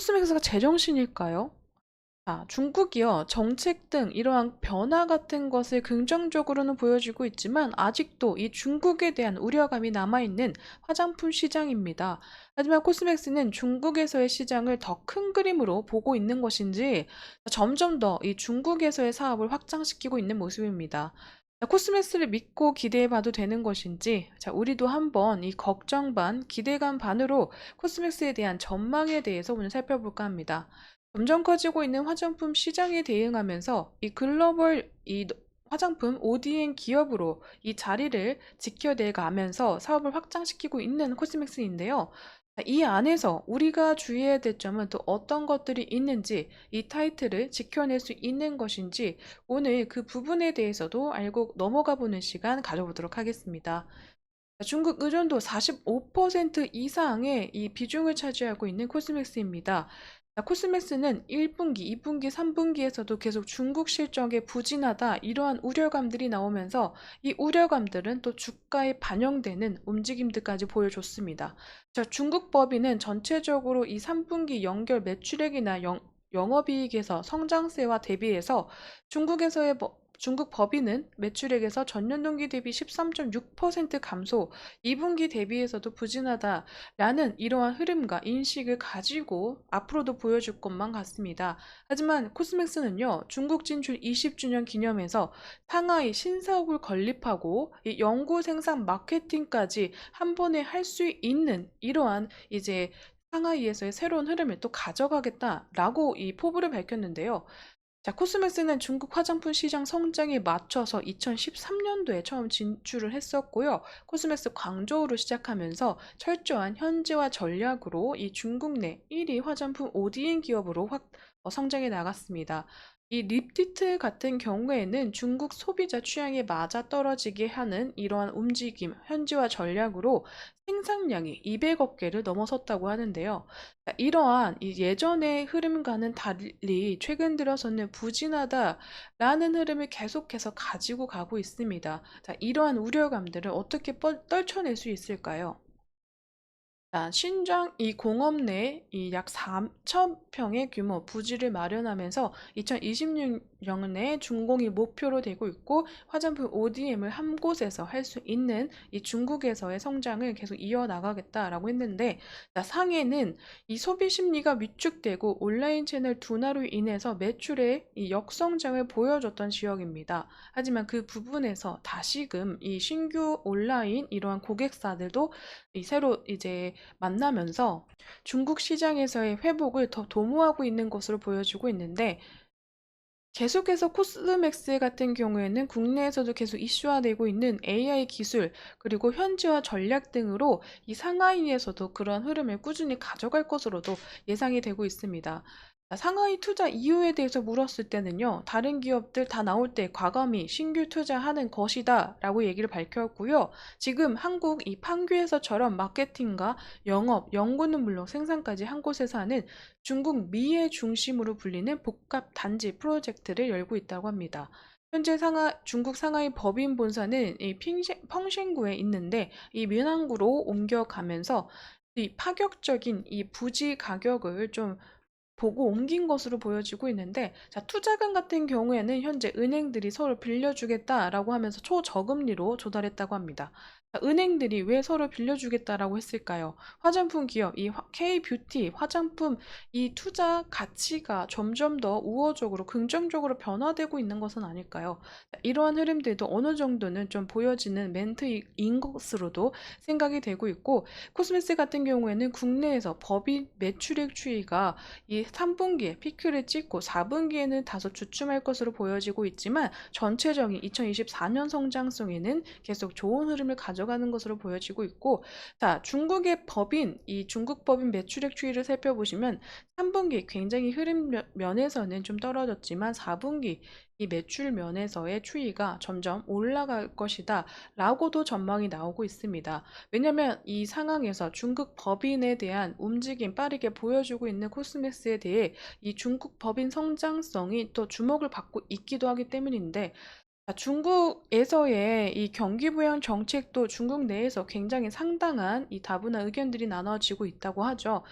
코스맥스가 제정신일까요? 중국이요, 정책 등 이러한 변화 같은 것을 긍정적으로는 보여주고 있지만 아직도 이 중국에 대한 우려감이 남아있는 화장품 시장입니다. 하지만 코스맥스는 중국에서의 시장을 더 큰 그림으로 보고 있는 것인지 점점 더 이 중국에서의 사업을 확장시키고 있는 모습입니다. 코스맥스를 믿고 기대해봐도 되는 것인지, 우리도 한번 이 걱정 반, 기대감 반으로 코스맥스에 대한 전망에 대해서 오늘 살펴볼까 합니다. 점점 커지고 있는 화장품 시장에 대응하면서 이 글로벌 화장품 ODM 기업으로 이 자리를 지켜내 가면서 사업을 확장시키고 있는 코스맥스인데요. 이 안에서 우리가 주의해야 될 점은 또 어떤 것들이 있는지, 이 타이틀을 지켜낼 수 있는 것인지, 오늘 그 부분에 대해서도 알고 넘어가 보는 시간 가져보도록 하겠습니다. 중국 의존도 45% 이상의 이 비중을 차지하고 있는 코스맥스입니다. 코스맥스는 1분기, 2분기, 3분기에서도 계속 중국 실적에 부진하다 이러한 우려감들이 나오면서 이 우려감들은 또 주가에 반영되는 움직임들까지 보여줬습니다. 중국 법인은 전체적으로 이 3분기 연결 매출액이나 영업이익에서 성장세와 대비해서 중국 법인은 매출액에서 전년 동기 대비 13.6% 감소, 2분기 대비해서도 부진하다라는 이러한 흐름과 인식을 가지고 앞으로도 보여줄 것만 같습니다. 하지만 코스맥스는요, 중국 진출 20주년 기념해서 상하이 신사옥을 건립하고 이 연구 생산 마케팅까지 한 번에 할 수 있는 이러한 이제 상하이에서의 새로운 흐름을 또 가져가겠다라고 이 포부를 밝혔는데요. 코스맥스는 중국 화장품 시장 성장에 맞춰서 2013년도에 처음 진출을 했었고요. 코스맥스 광저우로 시작하면서 철저한 현지화 전략으로 이 중국 내 1위 화장품 ODM 기업으로 성장해 나갔습니다. 이 립티트 같은 경우에는 중국 소비자 취향에 맞아떨어지게 하는 이러한 움직임, 현지화 전략으로 생산량이 200억 개를 넘어섰다고 하는데요. 이러한 이 예전의 흐름과는 달리 최근 들어서는 부진하다라는 흐름을 계속해서 가지고 가고 있습니다. 이러한 우려감들을 어떻게 떨쳐낼 수 있을까요? 신장 이 공업 내 이 약 4천 평의 규모 부지를 마련하면서 2026년에 준공이 목표로 되고 있고 화장품 ODM을 한 곳에서 할 수 있는 이 중국에서의 성장을 계속 이어나가겠다라고 했는데, 상해는 이 소비 심리가 위축되고 온라인 채널 둔화로 인해서 매출의 이 역성장을 보여줬던 지역입니다. 하지만 그 부분에서 다시금 이 신규 온라인 이러한 고객사들도 이 새로 이제 만나면서 중국 시장에서의 회복을 더 도모하고 있는 것으로 보여지고 있는데, 계속해서 코스맥스 같은 경우에는 국내에서도 계속 이슈화되고 있는 AI 기술 그리고 현지화 전략 등으로 이 상하이에서도 그런 흐름을 꾸준히 가져갈 것으로도 예상이 되고 있습니다. 상하이 투자 이유에 대해서 물었을 때는요, 다른 기업들 다 나올 때 과감히 신규 투자하는 것이다 라고 얘기를 밝혔고요. 지금 한국 이 판교에서처럼 마케팅과 영업, 연구는 물론 생산까지 한 곳에서 하는 중국 미의 중심으로 불리는 복합 단지 프로젝트를 열고 있다고 합니다. 현재 중국 상하이 법인 본사는 이 펑셴구에 있는데 이 민항구로 옮겨가면서 이 파격적인 이 부지 가격을 좀 보고 옮긴 것으로 보여지고 있는데, 투자금 같은 경우에는 현재 은행들이 서로 빌려주겠다라고 하면서 초저금리로 조달했다고 합니다. 은행들이 왜 서로 빌려주겠다라고 했을까요? 화장품 기업, 이 K뷰티 화장품 이 투자 가치가 점점 더 우호적으로 긍정적으로 변화되고 있는 것은 아닐까요? 이러한 흐름들도 어느 정도는 좀 보여지는 멘트인 것으로도 생각이 되고 있고, 코스메스 같은 경우에는 국내에서 법인 매출액 추이가 이 3분기에 피크를 찍고 4분기에는 다소 주춤할 것으로 보여지고 있지만 전체적인 2024년 성장성에는 계속 좋은 흐름을 가져가는 것으로 보여지고 있고, 중국의 법인, 이 중국 법인 매출액 추이를 살펴보시면 3분기 굉장히 흐름 면에서는 좀 떨어졌지만 4분기 이 매출 면에서의 추이가 점점 올라갈 것이다 라고도 전망이 나오고 있습니다. 왜냐하면 이 상황에서 중국 법인에 대한 움직임 빠르게 보여주고 있는 코스메스에 대해 이 중국 법인 성장성이 또 주목을 받고 있기도 하기 때문인데, 중국에서의 이 경기 부양 정책도 중국 내에서 굉장히 상당한 이 다분한 의견들이 나눠지고 있다고 하죠.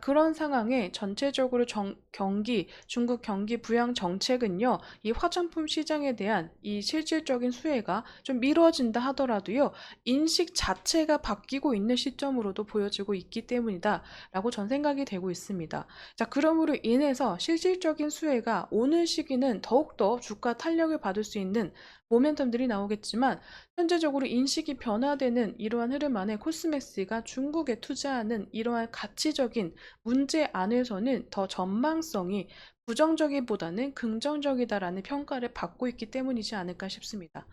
그런 상황에 전체적으로 중국 경기 부양 정책은요, 이 화장품 시장에 대한 이 실질적인 수혜가 좀 미뤄진다 하더라도요, 인식 자체가 바뀌고 있는 시점으로도 보여지고 있기 때문이다라고 전 생각이 되고 있습니다. 그러므로 인해서 실질적인 수혜가 오는 시기는 더욱더 주가 탄력을 받을 수 있는 모멘텀들이 나오겠지만 현재적으로 인식이 변화되는 이러한 흐름 안에 코스맥스가 중국에 투자하는 이러한 가치적인 문제 안에서는 더 전망성이 부정적이보다는 긍정적이다라는 평가를 받고 있기 때문이지 않을까 싶습니다.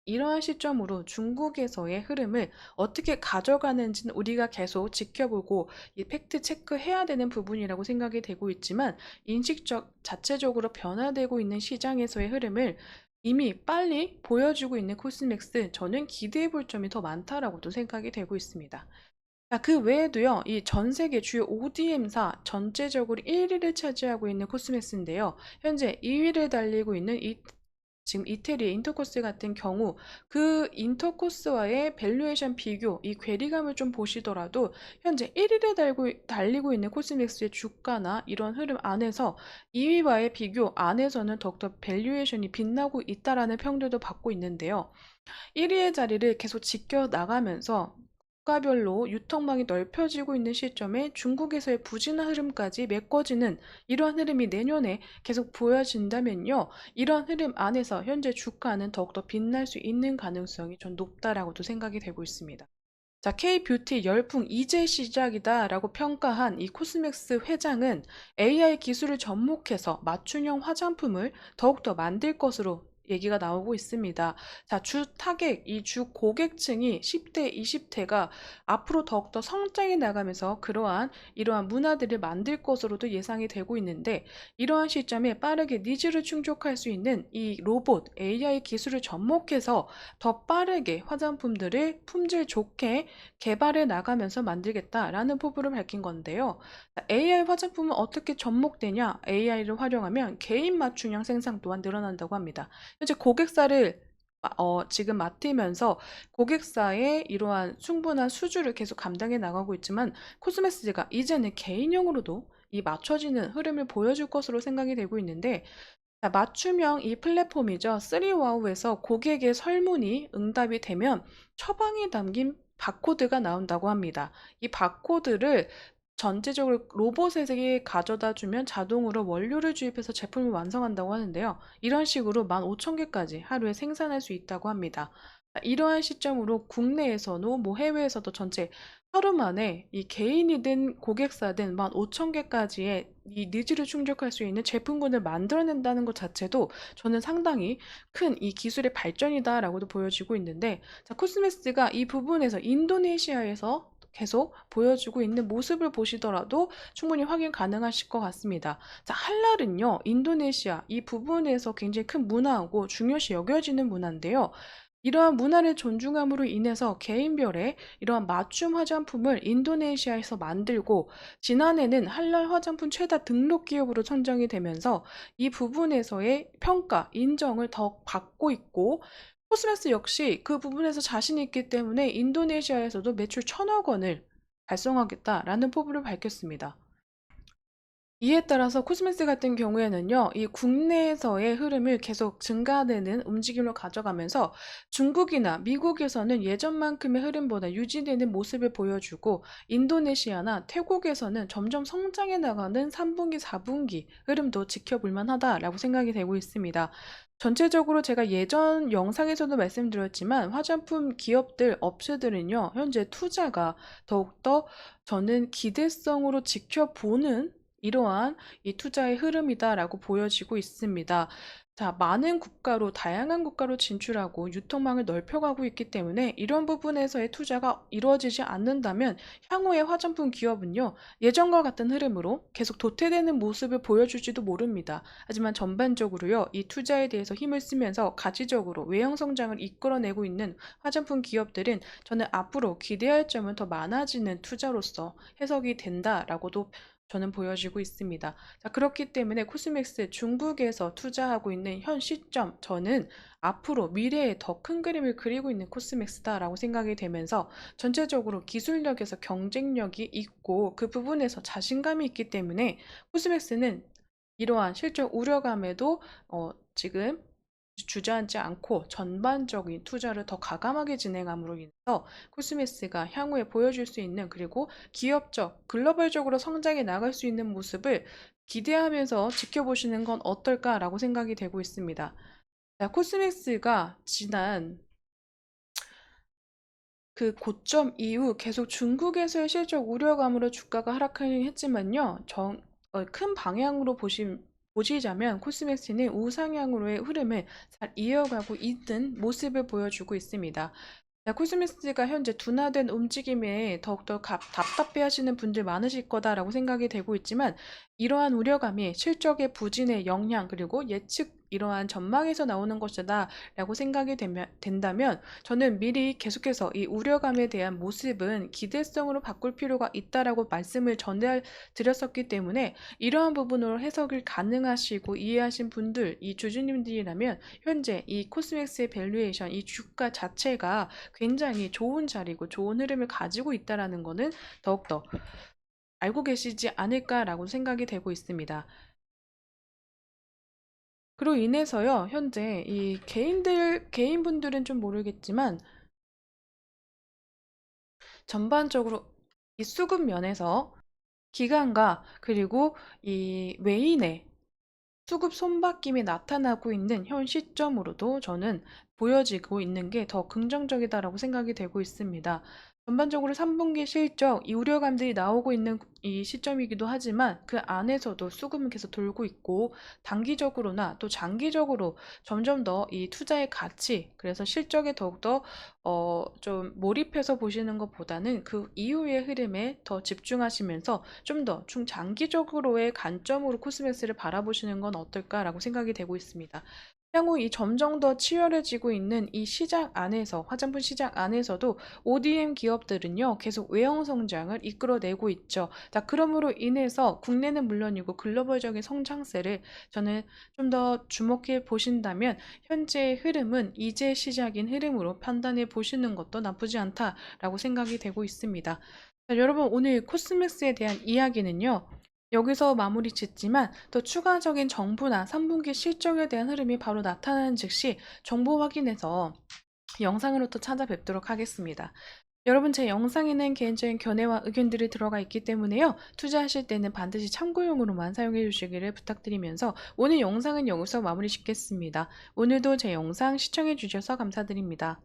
이러한 시점으로 중국에서의 흐름을 어떻게 가져가는지는 우리가 계속 지켜보고 이 팩트 체크해야 되는 부분이라고 생각이 되고 있지만 인식적 자체적으로 변화되고 있는 시장에서의 흐름을 이미 빨리 보여주고 있는 코스맥스 저는 기대해 볼 점이 더 많다라고도 생각이 되고 있습니다. 그 외에도요, 이 전 세계 주요 ODM사 전체적으로 1위를 차지하고 있는 코스맥스인데요. 현재 2위를 달리고 있는 지금 이태리의 인터코스 같은 경우 그 인터코스와의 밸류에이션 비교, 이 괴리감을 좀 보시더라도 현재 1위를 달리고 있는 코스맥스의 주가나 이런 흐름 안에서 2위와의 비교 안에서는 더욱더 밸류에이션이 빛나고 있다라는 평들도 받고 있는데요. 1위의 자리를 계속 지켜나가면서 국가별로 유통망이 넓혀지고 있는 시점에 중국에서의 부진한 흐름까지 메꿔지는 이러한 흐름이 내년에 계속 보여진다면요. 이러한 흐름 안에서 현재 주가는 더욱더 빛날 수 있는 가능성이 전 높다라고도 생각이 되고 있습니다. K뷰티 열풍 이제 시작이다라고 평가한 이 코스맥스 회장은 AI 기술을 접목해서 맞춤형 화장품을 더욱더 만들 것으로 얘기가 나오고 있습니다. 주 타겟, 이 주 고객층이 10대, 20대가 앞으로 더욱더 성장해 나가면서 이러한 문화들을 만들 것으로도 예상이 되고 있는데 이러한 시점에 빠르게 니즈를 충족할 수 있는 이 로봇, AI 기술을 접목해서 더 빠르게 화장품들을 품질 좋게 개발해 나가면서 만들겠다라는 포부를 밝힌 건데요. AI 화장품은 어떻게 접목되냐? AI를 활용하면 개인 맞춤형 생산 또한 늘어난다고 합니다. 현재 고객사를 지금 맡으면서 고객사의 이러한 충분한 수주를 계속 감당해 나가고 있지만 코스메스가 이제는 개인용으로도 이 맞춰지는 흐름을 보여줄 것으로 생각이 되고 있는데 맞춤형 이 플랫폼이죠. 3와우에서 고객의 설문이 응답이 되면 처방이 담긴 바코드가 나온다고 합니다. 이 바코드를 전체적으로 로봇에게 가져다 주면 자동으로 원료를 주입해서 제품을 완성한다고 하는데요. 이런 식으로 15,000개까지 하루에 생산할 수 있다고 합니다. 이러한 시점으로 국내에서도 해외에서도 전체 하루 만에 이 개인이든 고객사든 15,000개까지의 이 니즈를 충족할 수 있는 제품군을 만들어낸다는 것 자체도 저는 상당히 큰 이 기술의 발전이다라고도 보여지고 있는데 코스메스가 이 부분에서 인도네시아에서 계속 보여주고 있는 모습을 보시더라도 충분히 확인 가능하실 것 같습니다. 할랄은요, 인도네시아 이 부분에서 굉장히 큰 문화고 중요시 여겨지는 문화인데요. 이러한 문화를 존중함으로 인해서 개인별의 이러한 맞춤 화장품을 인도네시아에서 만들고 지난해는 할랄 화장품 최다 등록 기업으로 선정이 되면서 이 부분에서의 평가, 인정을 더 받고 있고 코스메스 역시 그 부분에서 자신이 있기 때문에 인도네시아에서도 매출 1,000억 원을 달성하겠다라는 포부를 밝혔습니다. 이에 따라서 코스메스 같은 경우에는요, 이 국내에서의 흐름을 계속 증가되는 움직임으로 가져가면서 중국이나 미국에서는 예전만큼의 흐름보다 유지되는 모습을 보여주고 인도네시아나 태국에서는 점점 성장해 나가는 3분기, 4분기 흐름도 지켜볼 만하다라고 생각이 되고 있습니다. 전체적으로 제가 예전 영상에서도 말씀드렸지만 화장품 기업들, 업체들은요, 현재 투자가 더욱더 저는 기대성으로 지켜보는 이러한 이 투자의 흐름이다라고 보여지고 있습니다. 많은 국가로, 다양한 국가로 진출하고 유통망을 넓혀가고 있기 때문에 이런 부분에서의 투자가 이루어지지 않는다면 향후의 화장품 기업은요, 예전과 같은 흐름으로 계속 도태되는 모습을 보여줄지도 모릅니다. 하지만 전반적으로요, 이 투자에 대해서 힘을 쓰면서 가지적으로 외형 성장을 이끌어내고 있는 화장품 기업들은 저는 앞으로 기대할 점은 더 많아지는 투자로서 해석이 된다라고도 저는 보여지고 있습니다. 자, 그렇기 때문에 코스맥스 중국에서 투자하고 있는 현 시점, 저는 앞으로 미래에 더 큰 그림을 그리고 있는 코스맥스다라고 생각이 되면서 전체적으로 기술력에서 경쟁력이 있고 그 부분에서 자신감이 있기 때문에 코스맥스는 이러한 실적 우려감에도 지금 주저앉지 않고 전반적인 투자를 더 가감하게 진행함으로 인해서 코스메스가 향후에 보여줄 수 있는, 그리고 기업적, 글로벌적으로 성장해 나갈 수 있는 모습을 기대하면서 지켜보시는 건 어떨까라고 생각이 되고 있습니다. 자, 코스메스가 지난 그 고점 이후 계속 중국에서의 실적 우려감으로 주가가 하락하긴 했지만요. 큰 방향으로 보시자면 코스맥스는 우상향으로의 흐름을 잘 이어가고 있는 모습을 보여주고 있습니다. 자, 코스메스가 현재 둔화된 움직임에 더욱더 답답해 하시는 분들 많으실 거다라고 생각이 되고 있지만, 이러한 우려감이 실적의 부진의 영향, 그리고 예측 이러한 전망에서 나오는 것이다 라고 생각이 된다면, 저는 미리 계속해서 이 우려감에 대한 모습은 기대성으로 바꿀 필요가 있다라고 말씀을 드렸었기 때문에, 이러한 부분으로 해석을 가능하시고 이해하신 분들, 이 주주님들이라면 현재 이 코스맥스의 밸류에이션, 이 주가 자체가 굉장히 좋은 자리고 좋은 흐름을 가지고 있다라는 것은 더욱더 알고 계시지 않을까라고 생각이 되고 있습니다. 그로 인해서요, 현재 이 개인분들은 좀 모르겠지만, 전반적으로 이 수급 면에서 기관과 그리고 이 외인의 수급 손바뀜이 나타나고 있는 현 시점으로도 저는 보여지고 있는 게 더 긍정적이다라고 생각이 되고 있습니다. 전반적으로 3분기 실적, 이 우려감들이 나오고 있는 이 시점이기도 하지만 그 안에서도 수급은 계속 돌고 있고, 단기적으로나 또 장기적으로 점점 더 이 투자의 가치, 그래서 실적에 더욱더 좀 몰입해서 보시는 것보다는 그 이후의 흐름에 더 집중하시면서 좀 더 중장기적으로의 관점으로 코스메스를 바라보시는 건 어떨까라고 생각이 되고 있습니다. 향후 이 점점 더 치열해지고 있는 이 시장 안에서, 화장품 시장 안에서도 ODM 기업들은요, 계속 외형 성장을 이끌어내고 있죠. 자, 그러므로 인해서 국내는 물론이고 글로벌적인 성장세를 저는 좀 더 주목해 보신다면, 현재의 흐름은 이제 시작인 흐름으로 판단해 보시는 것도 나쁘지 않다라고 생각이 되고 있습니다. 자, 여러분, 오늘 코스맥스에 대한 이야기는요, 여기서 마무리 짓지만, 또 추가적인 정보나 3분기 실적에 대한 흐름이 바로 나타나는 즉시 정보 확인해서 영상으로 또 찾아뵙도록 하겠습니다. 여러분, 제 영상에는 개인적인 견해와 의견들이 들어가 있기 때문에요, 투자하실 때는 반드시 참고용으로만 사용해 주시기를 부탁드리면서 오늘 영상은 여기서 마무리 짓겠습니다. 오늘도 제 영상 시청해 주셔서 감사드립니다.